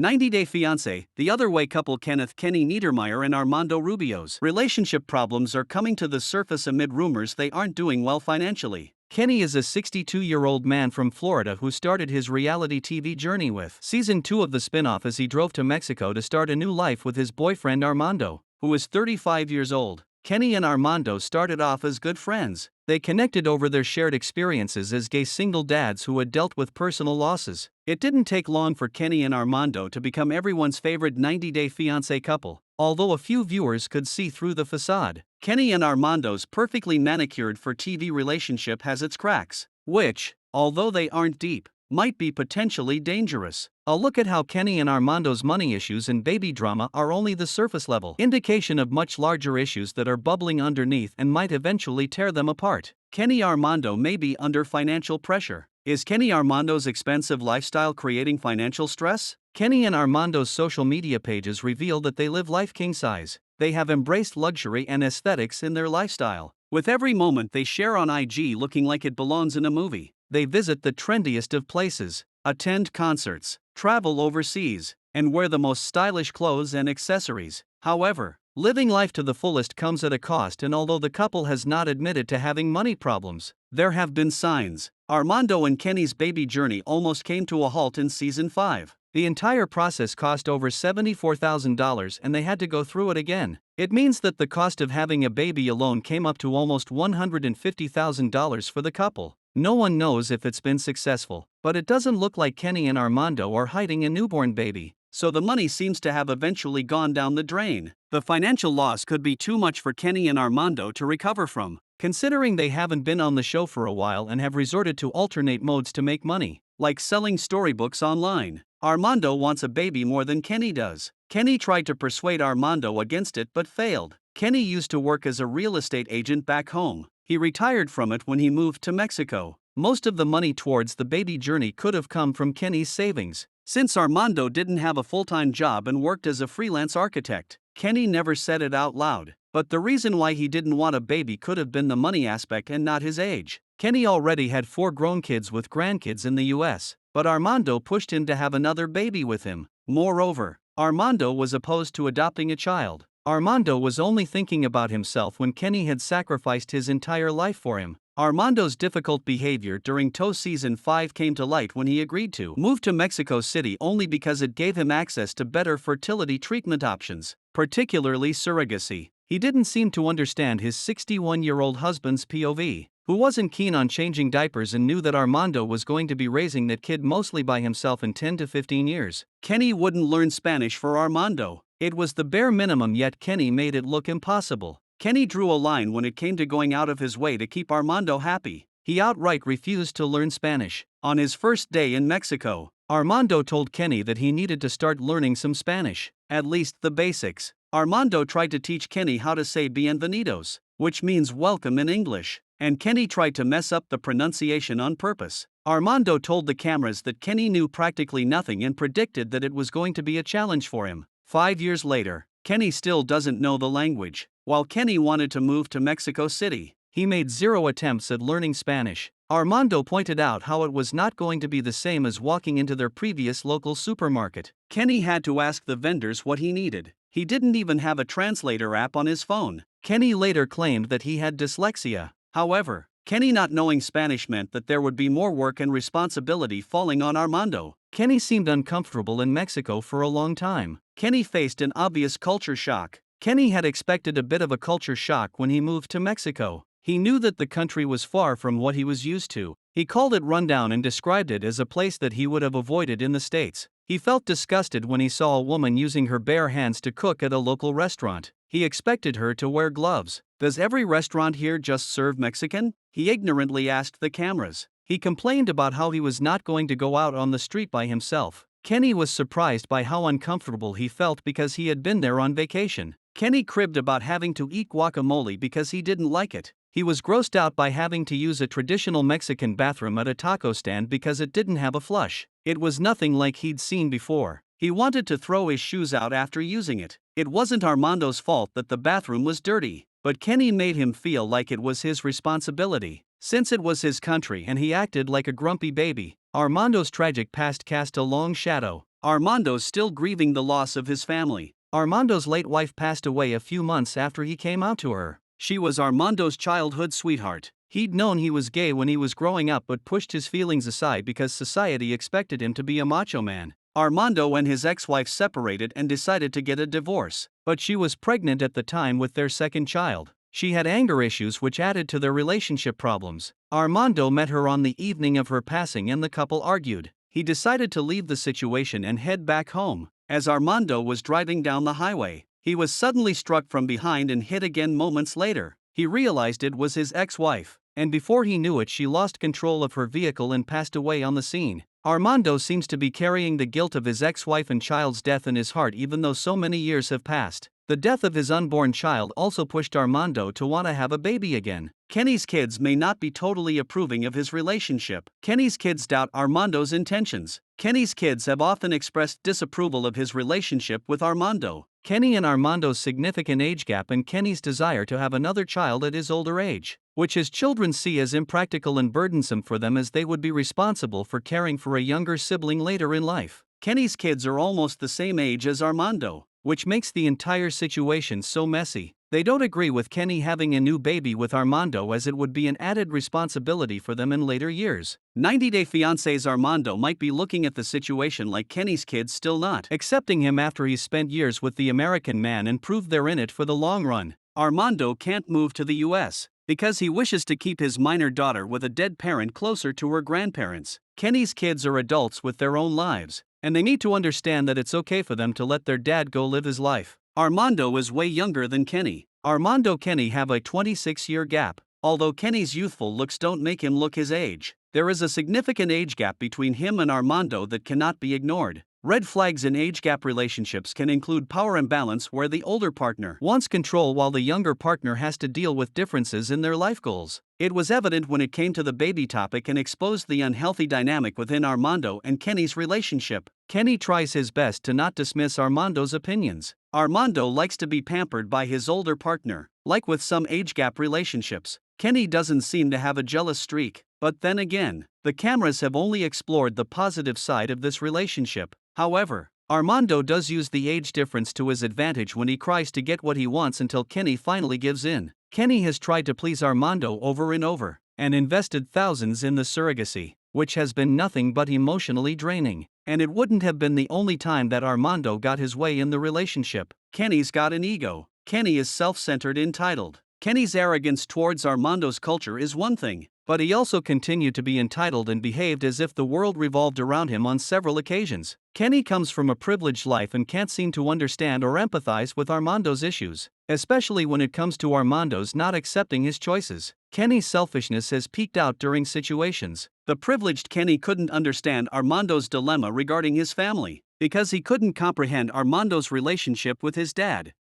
90 Day Fiancé, the other way couple Kenny Niedermeyer and Armando Rubio's relationship problems are coming to the surface amid rumors they aren't doing well financially. Kenny is a 62-year-old man from Florida who started his reality TV journey with Season 2 of the spin-off as he drove to Mexico to start a new life with his boyfriend Armando, who is 35 years old. Kenny and Armando started off as good friends. They connected over their shared experiences as gay single dads who had dealt with personal losses. It didn't take long for Kenny and Armando to become everyone's favorite 90-Day Fiancé couple, although a few viewers could see through the facade. Kenny and Armando's perfectly manicured for TV relationship has its cracks, which, although they aren't deep, might be potentially dangerous. A look at how Kenny and Armando's money issues and baby drama are only the surface level indication of much larger issues that are bubbling underneath and might eventually tear them apart. Kenny Armando may be under financial pressure. Is Kenny Armando's expensive lifestyle creating financial stress? Kenny and Armando's social media pages reveal that they live life king-size. They have embraced luxury and aesthetics in their lifestyle, with every moment they share on IG looking like it belongs in a movie. They visit the trendiest of places, attend concerts, travel overseas, and wear the most stylish clothes and accessories. However, living life to the fullest comes at a cost, and although the couple has not admitted to having money problems, there have been signs. Armando and Kenny's baby journey almost came to a halt in Season 5. The entire process cost over $74,000 and they had to go through it again. It means that the cost of having a baby alone came up to almost $150,000 for the couple. No one knows if it's been successful, but it doesn't look like Kenny and Armando are hiding a newborn baby, so the money seems to have eventually gone down the drain. The financial loss could be too much for Kenny and Armando to recover from, considering they haven't been on the show for a while and have resorted to alternate modes to make money, like selling storybooks online. Armando wants a baby more than Kenny does. Kenny tried to persuade Armando against it but failed. Kenny used to work as a real estate agent back home. He retired from it when he moved to Mexico. Most of the money towards the baby journey could have come from Kenny's savings. Since Armando didn't have a full-time job and worked as a freelance architect, Kenny never said it out loud, but the reason why he didn't want a baby could have been the money aspect and not his age. Kenny already had 4 grown kids with grandkids in the US, but Armando pushed him to have another baby with him. Moreover, Armando was opposed to adopting a child. Armando was only thinking about himself when Kenny had sacrificed his entire life for him. Armando's difficult behavior during TOE Season 5 came to light when he agreed to move to Mexico City only because it gave him access to better fertility treatment options, particularly surrogacy. He didn't seem to understand his 61-year-old husband's POV, who wasn't keen on changing diapers and knew that Armando was going to be raising that kid mostly by himself in 10 to 15 years. Kenny wouldn't learn Spanish for Armando. It was the bare minimum, yet Kenny made it look impossible. Kenny drew a line when it came to going out of his way to keep Armando happy. He outright refused to learn Spanish. On his first day in Mexico, Armando told Kenny that he needed to start learning some Spanish, at least the basics. Armando tried to teach Kenny how to say bienvenidos, which means welcome in English, and Kenny tried to mess up the pronunciation on purpose. Armando told the cameras that Kenny knew practically nothing and predicted that it was going to be a challenge for him. 5 years later, Kenny still doesn't know the language. While Kenny wanted to move to Mexico City, he made 0 attempts at learning Spanish. Armando pointed out how it was not going to be the same as walking into their previous local supermarket. Kenny had to ask the vendors what he needed. He didn't even have a translator app on his phone. Kenny later claimed that he had dyslexia. However, Kenny not knowing Spanish meant that there would be more work and responsibility falling on Armando. Kenny seemed uncomfortable in Mexico for a long time. Kenny faced an obvious culture shock. Kenny had expected a bit of a culture shock when he moved to Mexico. He knew that the country was far from what he was used to. He called it rundown and described it as a place that he would have avoided in the States. He felt disgusted when he saw a woman using her bare hands to cook at a local restaurant. He expected her to wear gloves. Does every restaurant here just serve Mexican? He ignorantly asked the cameras. He complained about how he was not going to go out on the street by himself. Kenny was surprised by how uncomfortable he felt because he had been there on vacation. Kenny cribbed about having to eat guacamole because he didn't like it. He was grossed out by having to use a traditional Mexican bathroom at a taco stand because it didn't have a flush. It was nothing like he'd seen before. He wanted to throw his shoes out after using it. It wasn't Armando's fault that the bathroom was dirty, but Kenny made him feel like it was his responsibility. Since it was his country and he acted like a grumpy baby, Armando's tragic past cast a long shadow. Armando's still grieving the loss of his family. Armando's late wife passed away a few months after he came out to her. She was Armando's childhood sweetheart. He'd known he was gay when he was growing up but pushed his feelings aside because society expected him to be a macho man. Armando and his ex-wife separated and decided to get a divorce, but she was pregnant at the time with their second child. She had anger issues which added to their relationship problems. Armando met her on the evening of her passing and the couple argued. He decided to leave the situation and head back home. As Armando was driving down the highway, he was suddenly struck from behind and hit again moments later. He realized it was his ex-wife, and before he knew it she lost control of her vehicle and passed away on the scene. Armando seems to be carrying the guilt of his ex-wife and child's death in his heart even though so many years have passed. The death of his unborn child also pushed Armando to want to have a baby again. Kenny's kids may not be totally approving of his relationship. Kenny's kids doubt Armando's intentions. Kenny's kids have often expressed disapproval of his relationship with Armando. Kenny and Armando's significant age gap and Kenny's desire to have another child at his older age, which his children see as impractical and burdensome for them as they would be responsible for caring for a younger sibling later in life. Kenny's kids are almost the same age as Armando, which makes the entire situation so messy. They don't agree with Kenny having a new baby with Armando as it would be an added responsibility for them in later years. 90 Day Fiancé's Armando might be looking at the situation like Kenny's kids still not accepting him after he's spent years with the American man and proved they're in it for the long run. Armando can't move to the US because he wishes to keep his minor daughter with a dead parent closer to her grandparents. Kenny's kids are adults with their own lives, and they need to understand that it's okay for them to let their dad go live his life. Armando is way younger than Kenny. Armando and Kenny have a 26-year gap. Although Kenny's youthful looks don't make him look his age, there is a significant age gap between him and Armando that cannot be ignored. Red flags in age gap relationships can include power imbalance where the older partner wants control while the younger partner has to deal with differences in their life goals. It was evident when it came to the baby topic and exposed the unhealthy dynamic within Armando and Kenny's relationship. Kenny tries his best to not dismiss Armando's opinions. Armando likes to be pampered by his older partner. Like with some age gap relationships, Kenny doesn't seem to have a jealous streak. But then again, the cameras have only explored the positive side of this relationship. However, Armando does use the age difference to his advantage when he cries to get what he wants until Kenny finally gives in. Kenny has tried to please Armando over and over, and invested thousands in the surrogacy, which has been nothing but emotionally draining. And it wouldn't have been the only time that Armando got his way in the relationship. Kenny's got an ego. Kenny is self-centered, entitled. Kenny's arrogance towards Armando's culture is one thing, but he also continued to be entitled and behaved as if the world revolved around him on several occasions. Kenny comes from a privileged life and can't seem to understand or empathize with Armando's issues, especially when it comes to Armando's not accepting his choices. Kenny's selfishness has peaked out during situations. The privileged Kenny couldn't understand Armando's dilemma regarding his family, because he couldn't comprehend Armando's relationship with his dad.